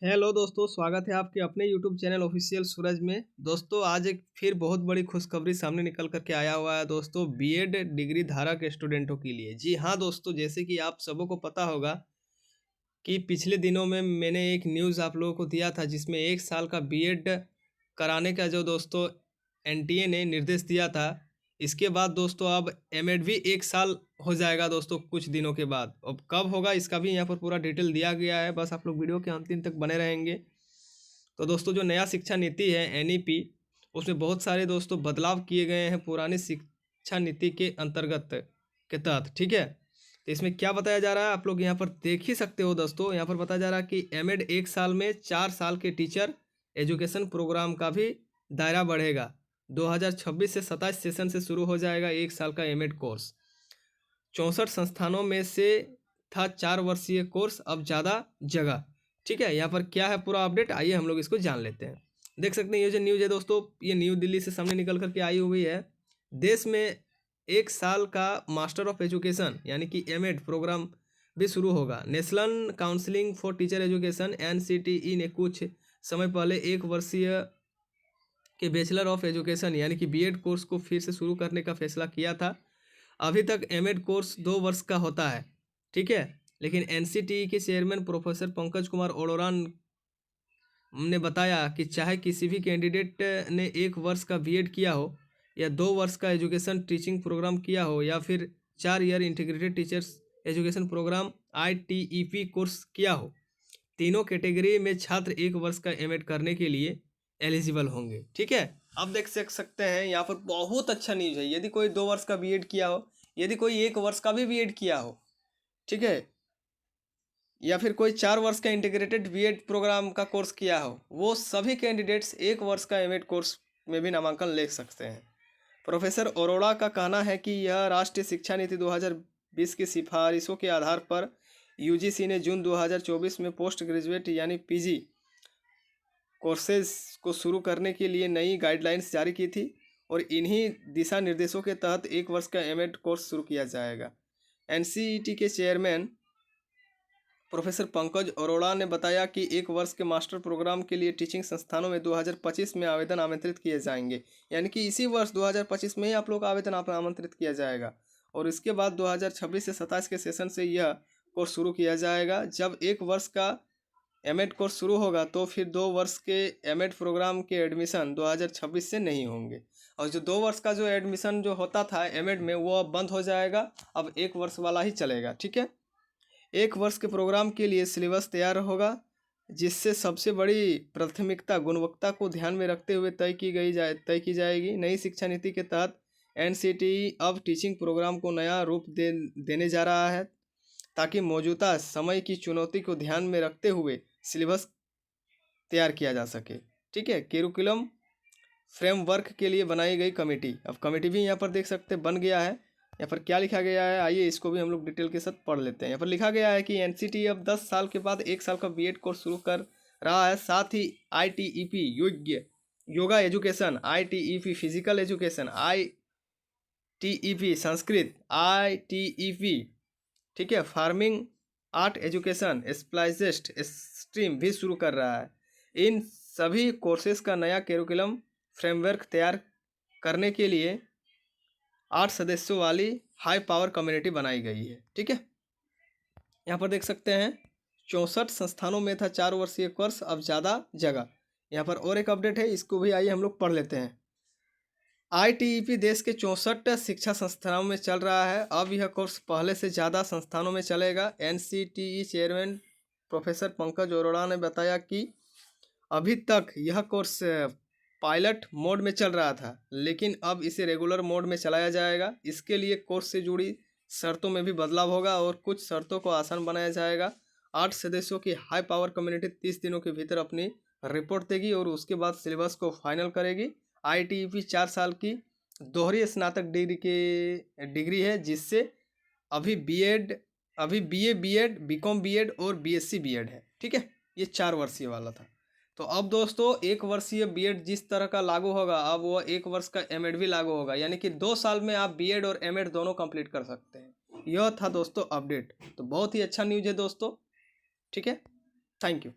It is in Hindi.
हेलो दोस्तों, स्वागत है आपके अपने यूट्यूब चैनल ऑफिशियल सूरज में। दोस्तों, आज एक फिर बहुत बड़ी खुशखबरी सामने निकल करके आया हुआ है दोस्तों, बीएड डिग्री धारक स्टूडेंटों के लिए। जी हाँ दोस्तों, जैसे कि आप सबों को पता होगा कि पिछले दिनों में मैंने एक न्यूज़ आप लोगों को दिया था, जिसमें 1 साल का बीएड कराने का जो दोस्तों एनटीए ने निर्देश दिया था। इसके बाद दोस्तों अब एमएड भी 1 साल हो जाएगा दोस्तों, कुछ दिनों के बाद। अब कब होगा इसका भी यहाँ पर पूरा डिटेल दिया गया है, बस आप लोग वीडियो के अंतिम तक बने रहेंगे। तो दोस्तों, जो नया शिक्षा नीति है एनईपी, उसमें बहुत सारे दोस्तों बदलाव किए गए हैं पुरानी शिक्षा नीति के अंतर्गत के तहत। ठीक है, तो इसमें क्या बताया जा रहा है आप लोग यहाँ पर देख ही सकते हो दोस्तों। यहाँ पर बताया जा रहा है कि एमएड 1 साल में 4 साल के टीचर एजुकेशन प्रोग्राम का भी दायरा बढ़ेगा। 2026 से 27 सेशन से शुरू हो जाएगा 1 साल का एमएड कोर्स। 64 संस्थानों में से था 4 वर्षीय कोर्स, अब ज़्यादा जगह। ठीक है, यहाँ पर क्या है पूरा अपडेट, आइए हम लोग इसको जान लेते हैं। देख सकते हैं ये जो न्यूज़ है दोस्तों, ये न्यू दिल्ली से सामने निकल करके आई हुई है। देश में 1 साल का मास्टर ऑफ एजुकेशन यानी कि एमएड प्रोग्राम भी शुरू होगा। National counselling for teacher education NCTE ने कुछ समय पहले 1 वर्षीय के बैचलर ऑफ एजुकेशन यानी कि बीएड कोर्स को फिर से शुरू करने का फैसला किया था। अभी तक एमएड कोर्स 2 वर्ष का होता है। ठीक है, लेकिन एनसीटीई के चेयरमैन प्रोफेसर पंकज कुमार अरोड़ा ने बताया कि चाहे किसी भी कैंडिडेट ने 1 वर्ष का बीएड किया हो या 2 वर्ष का एजुकेशन टीचिंग प्रोग्राम किया हो या फिर 4 year integrated teachers education program ITEP course किया हो, तीनों कैटेगरी में छात्र 1 वर्ष का एमएड करने के लिए एलिजिबल होंगे। ठीक है, अब देख सकते हैं यहाँ पर बहुत अच्छा न्यूज़ है। यदि कोई 2 वर्ष का बीएड किया हो, यदि कोई 1 वर्ष का भी बीएड किया हो, ठीक है, या फिर कोई 4 वर्ष का इंटीग्रेटेड बीएड प्रोग्राम का कोर्स किया हो, वो सभी कैंडिडेट्स 1 वर्ष का एमएड कोर्स में भी नामांकन ले सकते हैं। प्रोफेसर अरोड़ा का कहना है कि यह राष्ट्रीय शिक्षा नीति 2020 की सिफारिशों के आधार पर यूजीसी ने जून 2024 में पोस्ट ग्रेजुएट यानी पीजी कोर्सेज को शुरू करने के लिए नई गाइडलाइंस जारी की थी और इन्हीं दिशा निर्देशों के तहत 1 वर्ष का एमएड कोर्स शुरू किया जाएगा। एनसीईटी के चेयरमैन प्रोफेसर पंकज अरोड़ा ने बताया कि 1 वर्ष के मास्टर प्रोग्राम के लिए टीचिंग संस्थानों में 2025 में आवेदन आमंत्रित किए जाएंगे। यानी कि इसी वर्ष 2025 में ही आप लोग का आवेदन आमंत्रित किया जाएगा और इसके बाद 2026 से 27 के सेशन से यह कोर्स शुरू किया जाएगा। जब 1 वर्ष का एमएड कोर्स शुरू होगा तो फिर 2 वर्ष के एमएड प्रोग्राम के एडमिशन 2026 से नहीं होंगे और जो 2 वर्ष का जो एडमिशन जो होता था एमएड में, वो अब बंद हो जाएगा। अब 1 वर्ष वाला ही चलेगा। ठीक है, 1 वर्ष के प्रोग्राम के लिए सिलेबस तैयार होगा, जिससे सबसे बड़ी प्राथमिकता गुणवत्ता को ध्यान में रखते हुए तय की जाएगी। नई शिक्षा नीति के तहत एनसीटीई अब टीचिंग प्रोग्राम को नया रूप देने जा रहा है, ताकि मौजूदा समय की चुनौती को ध्यान में रखते हुए सिलेबस तैयार किया जा सके। ठीक है, करिकुलम फ्रेमवर्क के लिए बनाई गई कमेटी, अब कमेटी भी यहाँ पर देख सकते बन गया है। यहाँ पर क्या लिखा गया है, आइए इसको भी हम लोग डिटेल के साथ पढ़ लेते हैं। यहाँ पर लिखा गया है कि एनसीटी अब 10 साल के बाद 1 साल का बीएड कोर्स शुरू कर रहा है। साथ ही ITEP yoga education, ITEP physical education, ITEP Sanskrit, ITEP, ठीक है, farming art education specialist stream भी शुरू कर रहा है। इन सभी कोर्सेज का नया करिकुलम फ्रेमवर्क तैयार करने के लिए 8 सदस्यों वाली हाई पावर कम्युनिटी बनाई गई है। ठीक है, यहाँ पर देख सकते हैं 64 संस्थानों में था 4 वर्षीय कोर्स, अब ज़्यादा जगह। यहाँ पर और एक अपडेट है, इसको भी आइए हम लोग पढ़ लेते हैं। आईटीईपी देश के 64 शिक्षा संस्थानों में चल रहा है। अब यह कोर्स पहले से ज़्यादा संस्थानों में चलेगा। NCTE chairman professor Pankaj Arora ने बताया कि अभी तक यह कोर्स पायलट मोड में चल रहा था, लेकिन अब इसे रेगुलर मोड में चलाया जाएगा। इसके लिए कोर्स से जुड़ी शर्तों में भी बदलाव होगा और कुछ शर्तों को आसान बनाया जाएगा। 8 सदस्यों की हाई पावर कम्युनिटी 30 दिनों के भीतर अपनी रिपोर्ट देगी और उसके बाद सिलेबस को फाइनल करेगी। आईटीईपी 4 साल की दोहरी स्नातक डिग्री है, जिससे अभी बीए बीएड, बीकॉम बीएड और बीएससी बीएड है। ठीक है, ये 4 वर्षीय वाला था। तो अब दोस्तों 1 वर्षीय बीएड जिस तरह का लागू होगा, अब वो 1 वर्ष का एमएड भी लागू होगा, यानी कि 2 साल में आप बीएड और एमएड दोनों कंप्लीट कर सकते हैं। यह था दोस्तों अपडेट, तो बहुत ही अच्छा न्यूज़ है दोस्तों। ठीक है, थैंक यू।